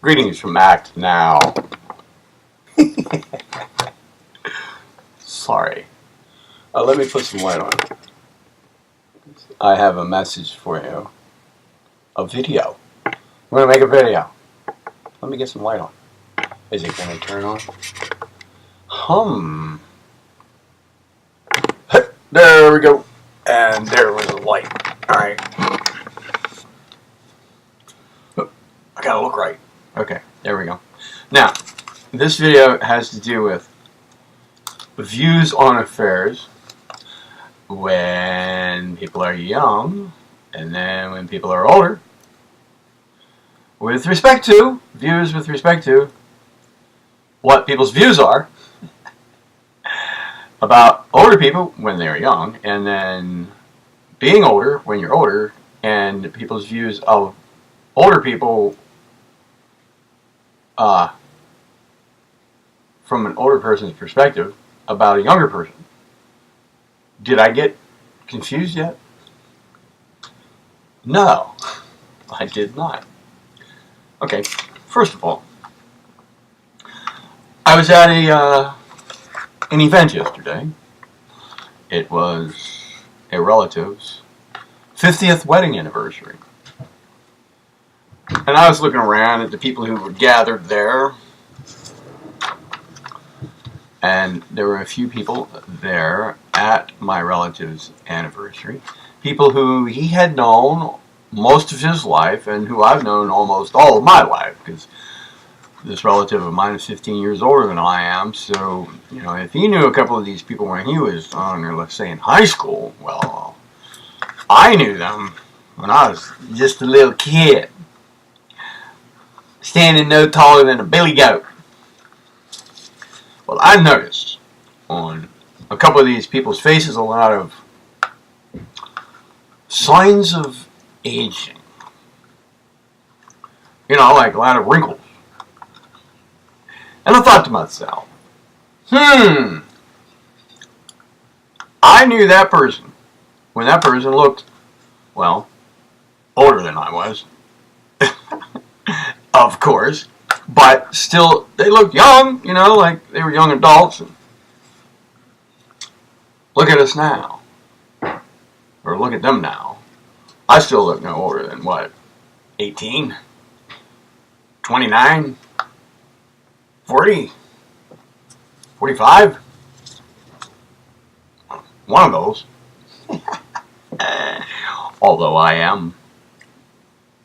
Greetings from Act Now. Sorry. Let me put some light on. I have a message for you. A video. I'm going to make a video. Let me get some light on. Is it going to turn on? There we go. And there was a light. Alright. I gotta look right. Okay, there we go. Now, this video has to do with views on affairs when people are young and then when people are older, with respect to views with respect to what people's views are about older people when they're young, and then being older when you're older, and people's views of older people from an older person's perspective about a younger person. Did I get confused yet? No, I did not. Okay, first of all, I was at an event yesterday. It was a relative's 50th wedding anniversary. And I was looking around at the people who were gathered there. And there were a few people there at my relative's anniversary. People who he had known most of his life and who I've known almost all of my life, because this relative of mine is 15 years older than I am. So, you know, if he knew a couple of these people when he was, let's say in high school, well, I knew them when I was just a little kid, standing no taller than a billy goat. Well, I noticed on a couple of these people's faces a lot of signs of aging. You know, like a lot of wrinkles. And I thought to myself, I knew that person when that person looked, well, older than I was. Of course. But still, they looked young, you know, like they were young adults. And look at us now. Or look at them now. I still look no older than, what, 18? 29? 40? 45? One of those. Although I am,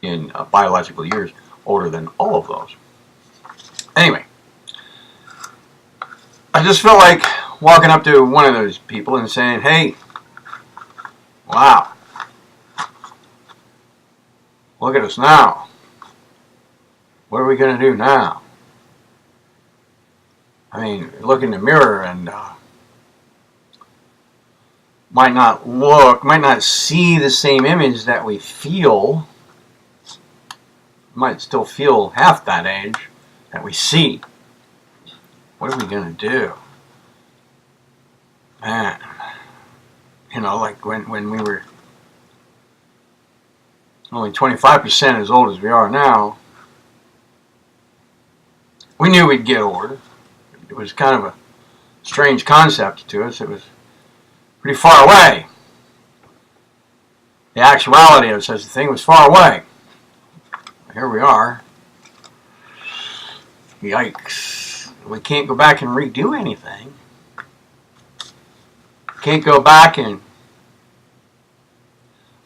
in biological years, older than all of those. Anyway, I just felt like walking up to one of those people and saying, hey, wow, look at us now. What are we going to do now? I mean, look in the mirror and might not see the same image that we feel. Might still feel half that age that we see. What are we going to do? Man, you know, like when we were only 25% as old as we are now, we knew we'd get older. It was kind of a strange concept to us. It was pretty far away. The actuality of such a thing was far away. Here we are. Yikes. We can't go back and redo anything. Can't go back and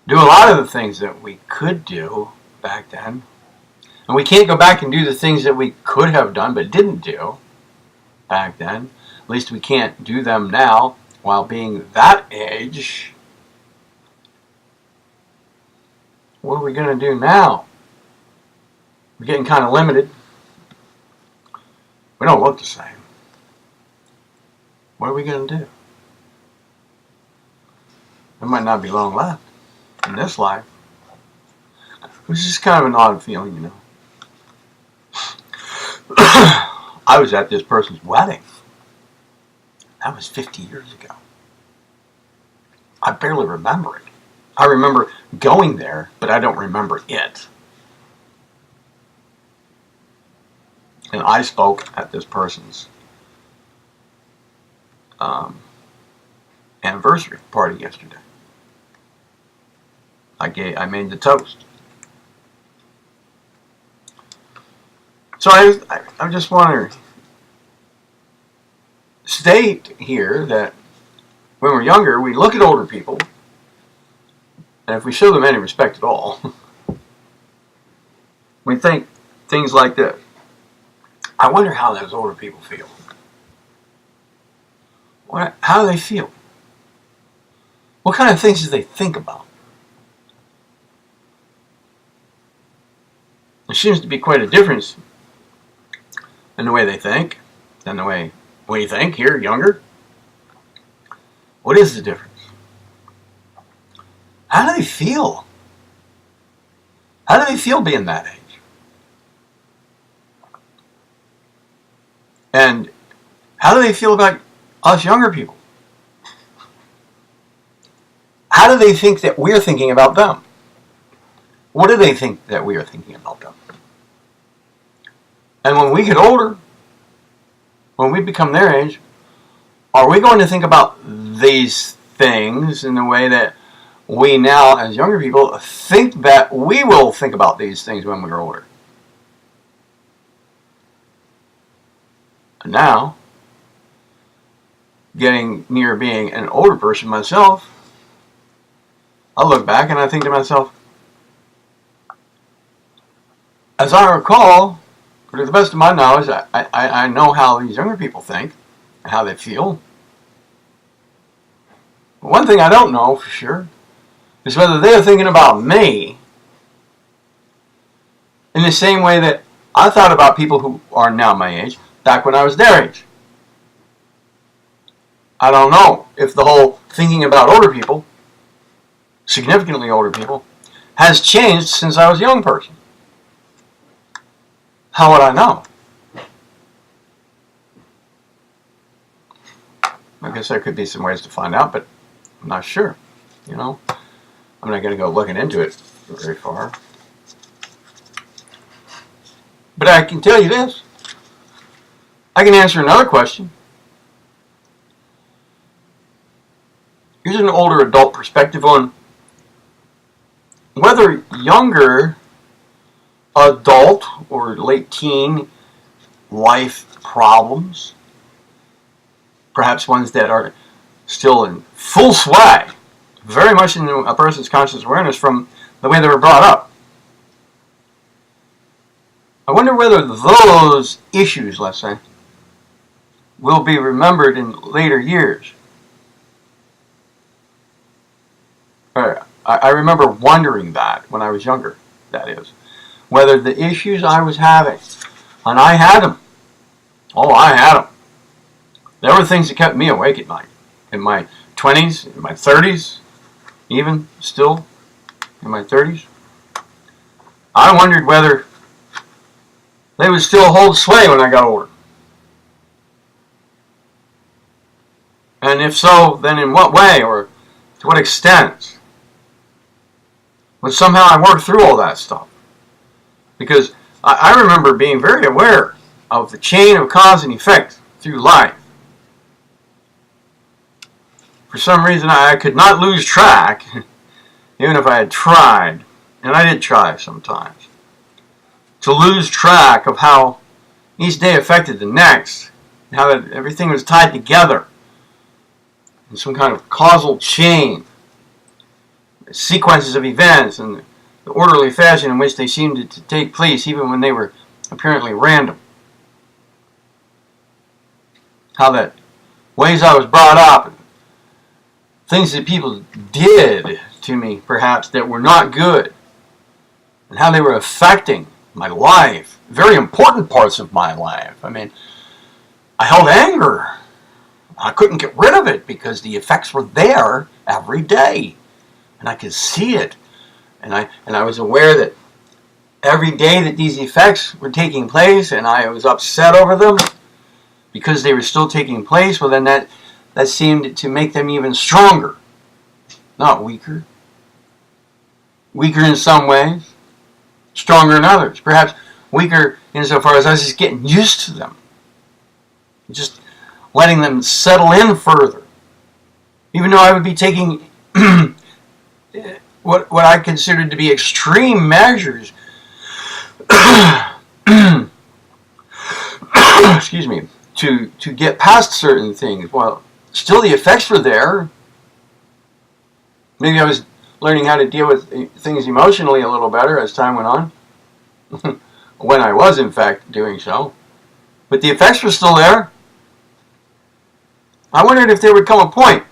do a lot of the things that we could do back then. And we can't go back and do the things that we could have done but didn't do back then. At least we can't do them now while being that age. What are we going to do now? We're getting kind of limited. We don't look the same. What are we going to do? There might not be long left in this life. Which is kind of an odd feeling, you know. I was at this person's wedding. That was 50 years ago. I barely remember it. I remember going there, but I don't remember it. And I spoke at this person's anniversary party yesterday. I made the toast. So I just want to state here that when we're younger, we look at older people, and if we show them any respect at all, we think things like this. I wonder how those older people feel. How do they feel? What kind of things do they think about? There seems to be quite a difference in the way they think than the way we think here, younger. What is the difference? How do they feel? How do they feel being that age? And how do they feel about us younger people? How do they think that we're thinking about them? What do they think that we are thinking about them? And when we get older, when we become their age, are we going to think about these things in the way that we now, as younger people, think that we will think about these things when we're older? And now, getting near being an older person myself, I look back and I think to myself, as I recall, to the best of my knowledge, I know how these younger people think and how they feel. But one thing I don't know for sure is whether they're thinking about me in the same way that I thought about people who are now my age back when I was their age. I don't know if the whole thinking about older people, significantly older people, has changed since I was a young person. How would I know? I guess there could be some ways to find out, but I'm not sure. You know, I'm not going to go looking into it very far. But I can tell you this. I can answer another question. Here's an older adult perspective on whether younger adult or late teen life problems, perhaps ones that are still in full sway, very much in a person's conscious awareness from the way they were brought up. I wonder whether those issues, let's say, will be remembered in later years. I remember wondering that when I was younger, that is. Whether the issues I was having, and I had them. Oh, I had them. There were things that kept me awake at night. In my 20s, in my 30s, even still in my 30s. I wondered whether they would still hold sway when I got older. And if so, then in what way or to what extent? But somehow I worked through all that stuff. Because I remember being very aware of the chain of cause and effect through life. For some reason I could not lose track, even if I had tried, and I did try sometimes, to lose track of how each day affected the next, and how that everything was tied together in some kind of causal chain, sequences of events, and the orderly fashion in which they seemed to take place, even when they were apparently random. How that ways I was brought up, and things that people did to me, perhaps, that were not good, and how they were affecting my life, very important parts of my life. I mean, I held anger. I couldn't get rid of it because the effects were there every day, and I could see it. And I was aware that every day that these effects were taking place and I was upset over them because they were still taking place, well then that seemed to make them even stronger, not weaker. Weaker in some ways, stronger in others. Perhaps weaker insofar as I was just getting used to them. Just letting them settle in further. Even though I would be taking what I considered to be extreme measures excuse me, to get past certain things. Well, still the effects were there. Maybe I was learning how to deal with things emotionally a little better as time went on. When I was, in fact, doing so. But the effects were still there. I wondered if there would come a point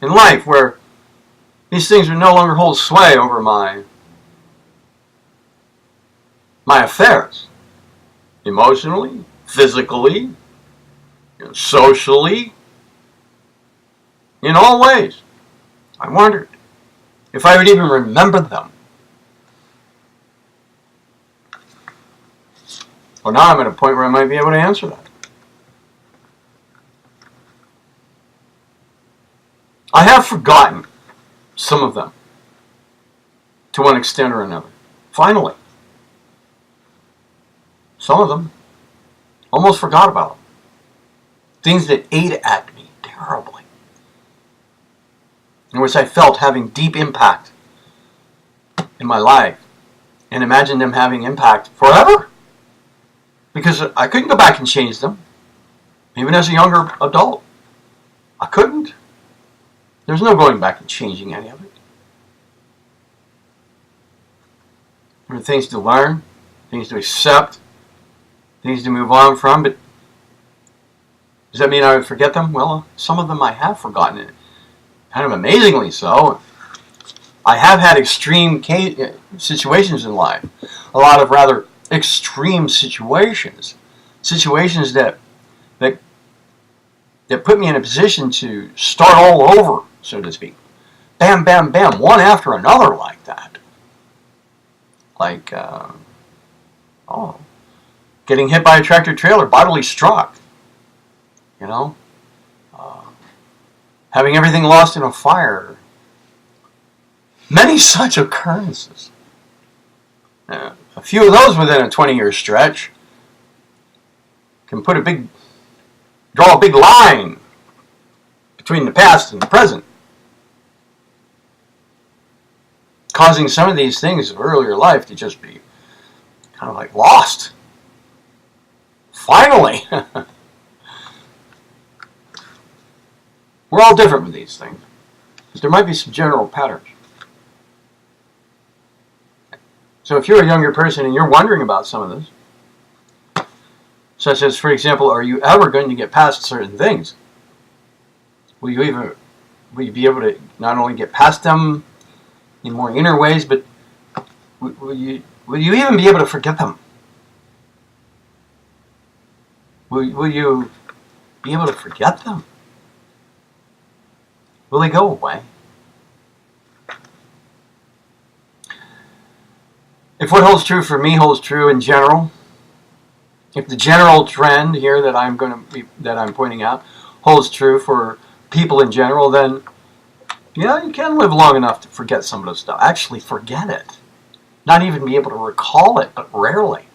in life where these things would no longer hold sway over my affairs. Emotionally, physically, socially, in all ways. I wondered if I would even remember them. Well, now I'm at a point where I might be able to answer that. I have forgotten some of them to one extent or another. Finally. Some of them almost forgot about them. Things that ate at me terribly. In which I felt having deep impact in my life. And imagined them having impact forever. Because I couldn't go back and change them. Even as a younger adult. I couldn't. There's no going back and changing any of it. There are things to learn, things to accept, things to move on from, but does that mean I would forget them? Well, some of them I have forgotten it. Kind of amazingly so. I have had extreme situations in life. A lot of rather extreme situations. Situations that put me in a position to start all over, so to speak. Bam, bam, bam, one after another like that. Like, getting hit by a tractor trailer, bodily struck. You know? Having everything lost in a fire. Many such occurrences. A few of those within a 20-year stretch can draw a big line between the past and the present. Causing some of these things of earlier life to just be kind of like lost. Finally. We're all different with these things. But there might be some general patterns. So if you're a younger person and you're wondering about some of this, such as, for example, are you ever going to get past certain things? Will you be able to not only get past them in more inner ways, but will you even be able to forget them? Will you be able to forget them? Will they go away? If what holds true for me holds true in general, if the general trend here that I'm pointing out holds true for people in general, then yeah, you can live long enough to forget some of this stuff. Actually forget it. Not even be able to recall it, but rarely.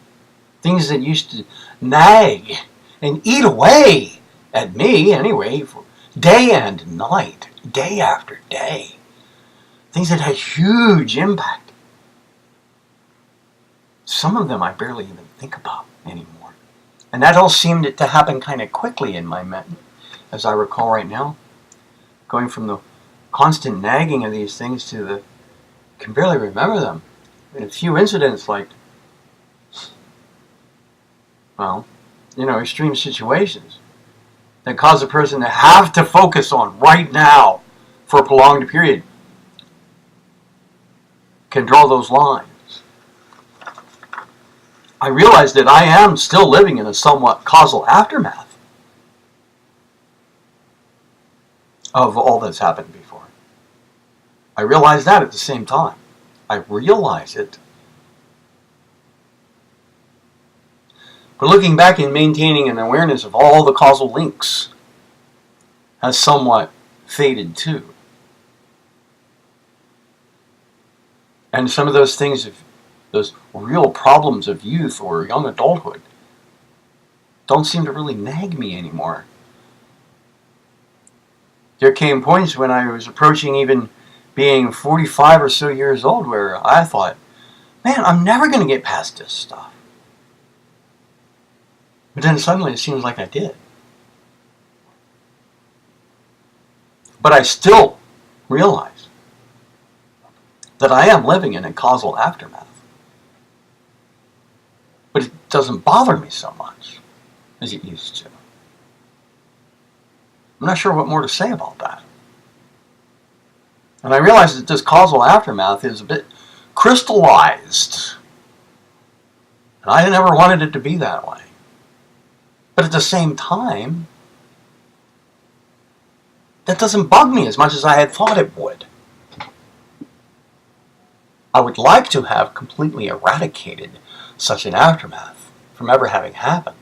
Things that used to nag and eat away at me, anyway, for day and night, day after day. Things that had huge impact. Some of them I barely even think about anymore. And that all seemed to happen kind of quickly in my mind, as I recall right now. Going from the constant nagging of these things to the can barely remember them. And a few incidents like, well, extreme situations that cause a person to have to focus on right now for a prolonged period can draw those lines. I realize that I am still living in a somewhat causal aftermath of all that's happened before. I realize that at the same time. I realize it. But looking back and maintaining an awareness of all the causal links has somewhat faded too. And some of those things have those real problems of youth or young adulthood don't seem to really nag me anymore. There came points when I was approaching even being 45 or so years old where I thought, man, I'm never going to get past this stuff. But then suddenly it seems like I did. But I still realize that I am living in a causal aftermath. But it doesn't bother me so much as it used to. I'm not sure what more to say about that. And I realize that this causal aftermath is a bit crystallized. And I never wanted it to be that way. But at the same time, that doesn't bug me as much as I had thought it would. I would like to have completely eradicated such an aftermath from ever having happened.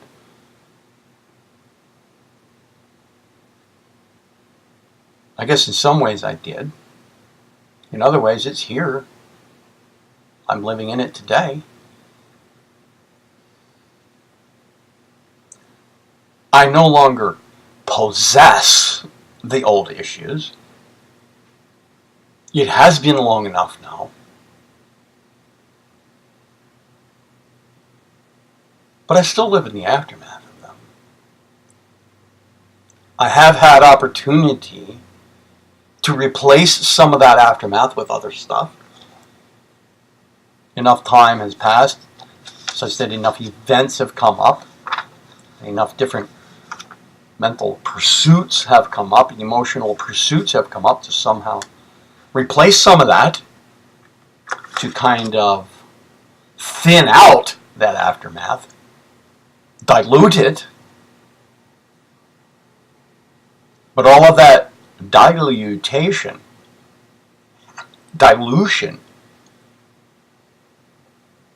I guess in some ways I did. In other ways it's here. I'm living in it today. I no longer possess the old issues. It has been long enough now. But I still live in the aftermath of them. I have had opportunity to replace some of that aftermath with other stuff. Enough time has passed such that enough events have come up, enough different mental pursuits have come up, emotional pursuits have come up to somehow replace some of that, to kind of thin out that aftermath, dilute it. But all of that dilution,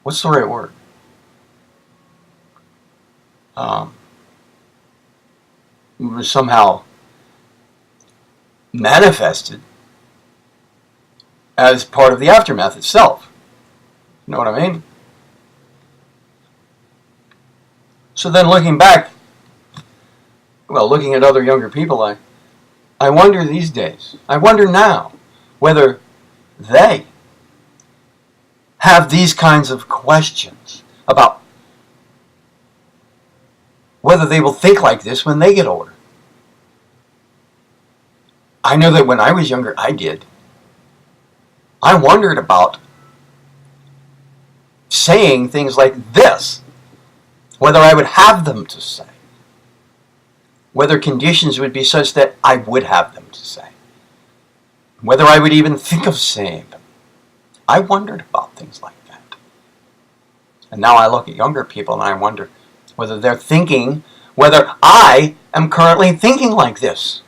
what's the right word? Was somehow manifested as part of the aftermath itself. You know what I mean? So then looking back, looking at other younger people, I wonder these days, I wonder now, whether they have these kinds of questions about whether they will think like this when they get older. I know that when I was younger, I did. I wondered about saying things like this, whether I would have them to say, whether conditions would be such that I would have them to say, whether I would even think of saying them. I wondered about things like that. And now I look at younger people and I wonder whether they're thinking, whether I am currently thinking like this.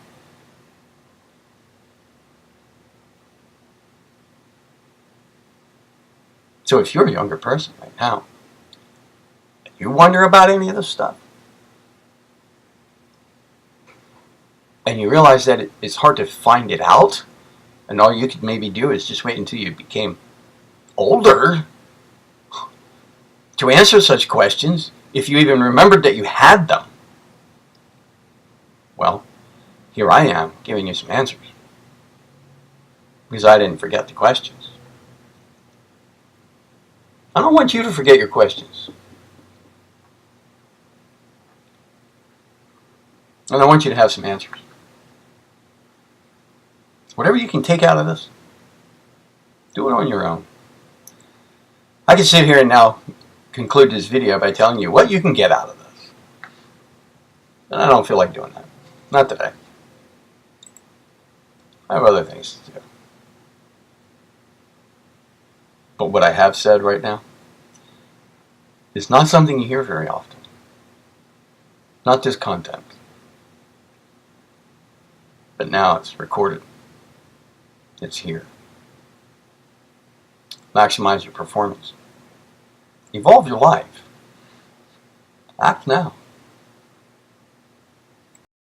So if you're a younger person right now, you wonder about any of this stuff, and you realize that it's hard to find it out, and all you could maybe do is just wait until you became older to answer such questions, if you even remembered that you had them. Well, here I am giving you some answers, because I didn't forget the questions. I don't want you to forget your questions. And I want you to have some answers. Whatever you can take out of this, do it on your own. I can sit here and now conclude this video by telling you what you can get out of this. And I don't feel like doing that. Not today. I have other things to do. But what I have said right now is not something you hear very often. Not this content. But now it's recorded. It's here. Maximize your performance. Evolve your life. Act now.